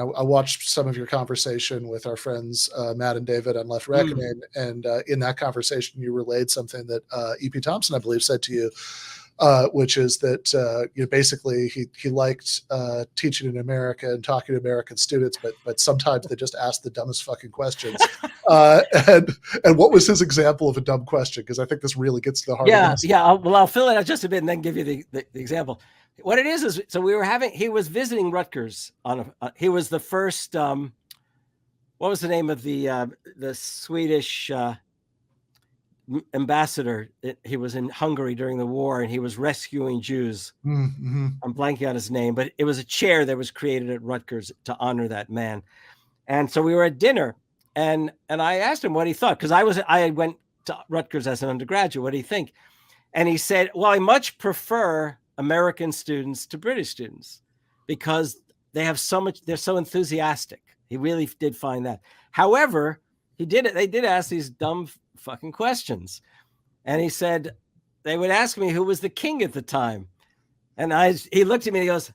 I watched some of your conversation with our friends Matt and David on Left Reckoning, and in that conversation, you relayed something that E.P. Thompson, I believe, said to you, which is that basically he liked teaching in America and talking to American students, but sometimes they just ask the dumbest fucking questions. And what was his example of a dumb question? Because I think this really gets to the heart of this. Yeah. I'll fill it out just a bit and then give you the example. What it is so he was visiting Rutgers he was the first, what was the name of the Swedish ambassador? He was in Hungary during the war and he was rescuing Jews. Mm-hmm. I'm blanking on his name, but it was a chair that was created at Rutgers to honor that man. And so we were at dinner and I asked him what he thought, because I went to Rutgers as an undergraduate. What do you think? And he said, well, I much prefer American students to British students because they're so enthusiastic. He really did find that. However, they did ask these dumb fucking questions. And he said, they would ask me who was the king at the time. And he looked at me and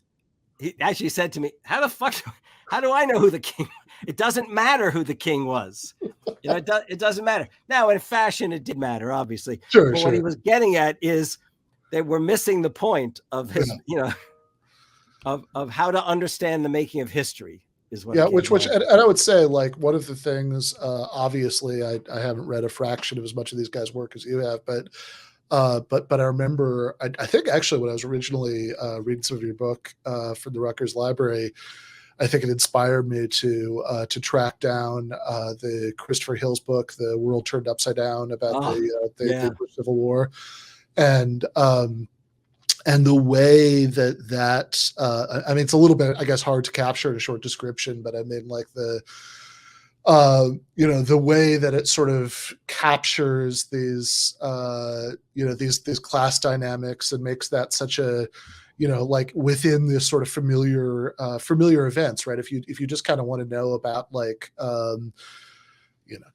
he actually said to me, how do I know who the king? It doesn't matter who the king was. It doesn't matter. Now, in fashion, it did matter, obviously. Sure. What he was getting at is that we're missing the point of his, of how to understand the making of history is what. Yeah, and I would say, like, one of the things, obviously, I haven't read a fraction of as much of these guys' work as you have, but I remember, I think actually when I was originally reading some of your book from the Rutgers Library, I think it inspired me to track down the Christopher Hill's book, The World Turned Upside Down, about the Civil War, and the way that I mean, it's a little bit, I guess, hard to capture in a short description, but I mean, like the way that it sort of captures these these class dynamics and makes that such a, like within this sort of familiar events, right? If you just kind of want to know about, like,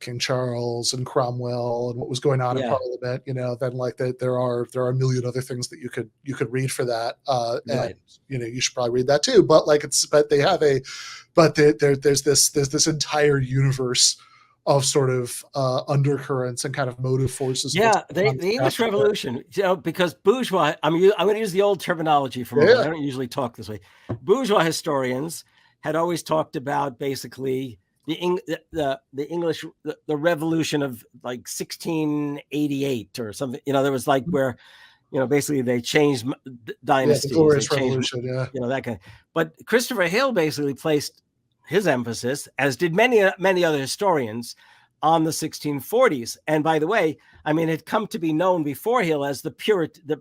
King Charles and Cromwell and what was going on in Parliament, then like there are a million other things that you could read for that, and you should probably read that too. But like there's this entire universe of sort of undercurrents and kind of motive forces. Yeah, the English Revolution, because bourgeois, I'm going to use the old terminology for a moment. I don't usually talk this way. Bourgeois historians had always talked about basically the English, the revolution of like 1688 or something. There was like where, basically they changed dynasties. The Glorious Revolution, that kind. But Christopher Hill basically placed his emphasis, as did many other historians, on the 1640s. And by the way, I mean, it had come to be known before Hill as the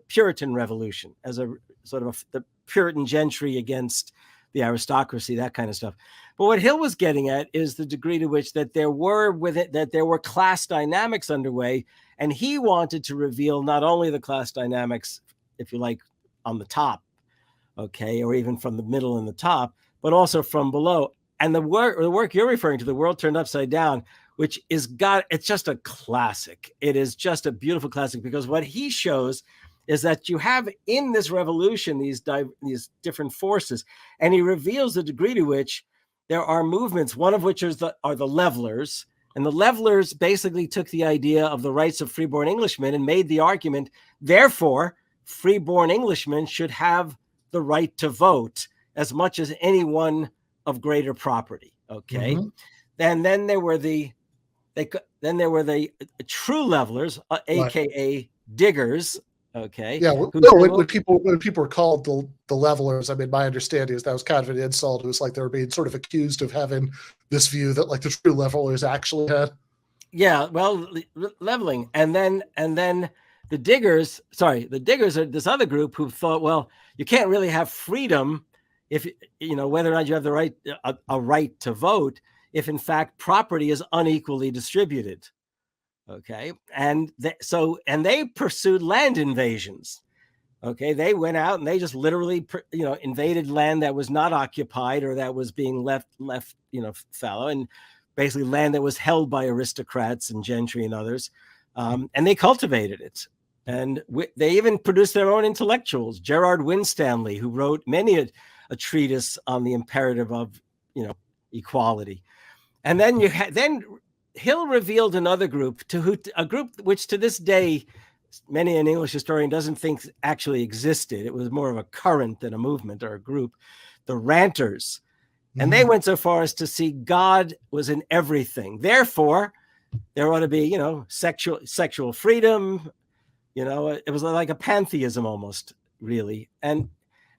Puritan Revolution, as a sort of the Puritan gentry against the aristocracy, that kind of stuff. But what Hill was getting at is the degree to which that there were class dynamics underway, and he wanted to reveal not only the class dynamics, if you like, on the top, okay, or even from the middle and the top, but also from below. And the work you're referring to, The World Turned Upside Down, which it's just a classic. It is just a beautiful classic, because what he shows is that you have in this revolution these different forces, and he reveals the degree to which there are movements, one of which are the levelers. And the levelers basically took the idea of the rights of freeborn Englishmen and made the argument, therefore, freeborn Englishmen should have the right to vote as much as anyone of greater property. Okay. Mm-hmm. And then there were the true levelers, aka diggers. Okay. Yeah. When people were called the levelers, I mean, my understanding is that was kind of an insult. It was like they were being sort of accused of having this view that like the true levelers actually had. Yeah. Well, leveling, and then the diggers are this other group who thought, well, you can't really have freedom if whether or not you have the right a right to vote if in fact property is unequally distributed. Okay. And they pursued land invasions. Okay. They went out and they just literally, invaded land that was not occupied or that was being left, fallow, and basically land that was held by aristocrats and gentry and others. And they cultivated it. And they even produced their own intellectuals. Gerard Winstanley, who wrote many a treatise on the imperative of equality. And then then Hill revealed another group, a group which to this day many an English historian doesn't think actually existed. It was more of a current than a movement or a group, the Ranters. And they went so far as to see God was in everything. Therefore, there ought to be, sexual freedom. It was like a pantheism almost, really. And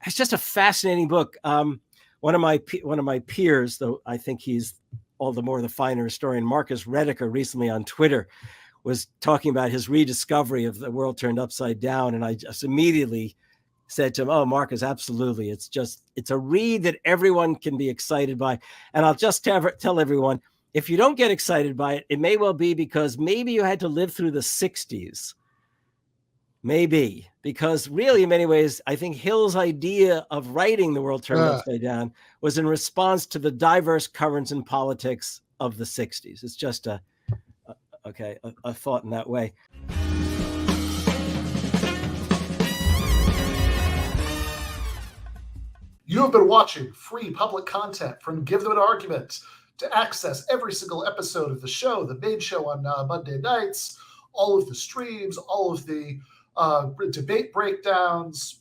it's just a fascinating book. One of my peers, though I think he's all the more the finer historian, Marcus Rediker, recently on Twitter was talking about his rediscovery of The World Turned Upside Down. And I just immediately said to him, oh, Marcus, absolutely. It's a read that everyone can be excited by. And I'll just tell everyone, if you don't get excited by it, it may well be because maybe you had to live through the 60s. Maybe, because really in many ways, I think Hill's idea of writing The World Turned Upside Down was in response to the diverse currents in politics of the 60s. It's just a thought in that way. You have been watching free public content from Give Them an Argument. To access every single episode of the show, the main show on Monday nights, all of the streams, all of the debate breakdowns,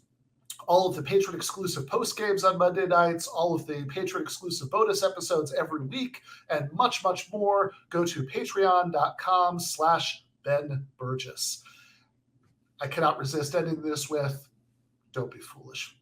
all of the patron-exclusive postgames on Monday nights, all of the patron-exclusive bonus episodes every week, and much, much more, go to patreon.com/Ben Burgis. I cannot resist ending this with, don't be foolish.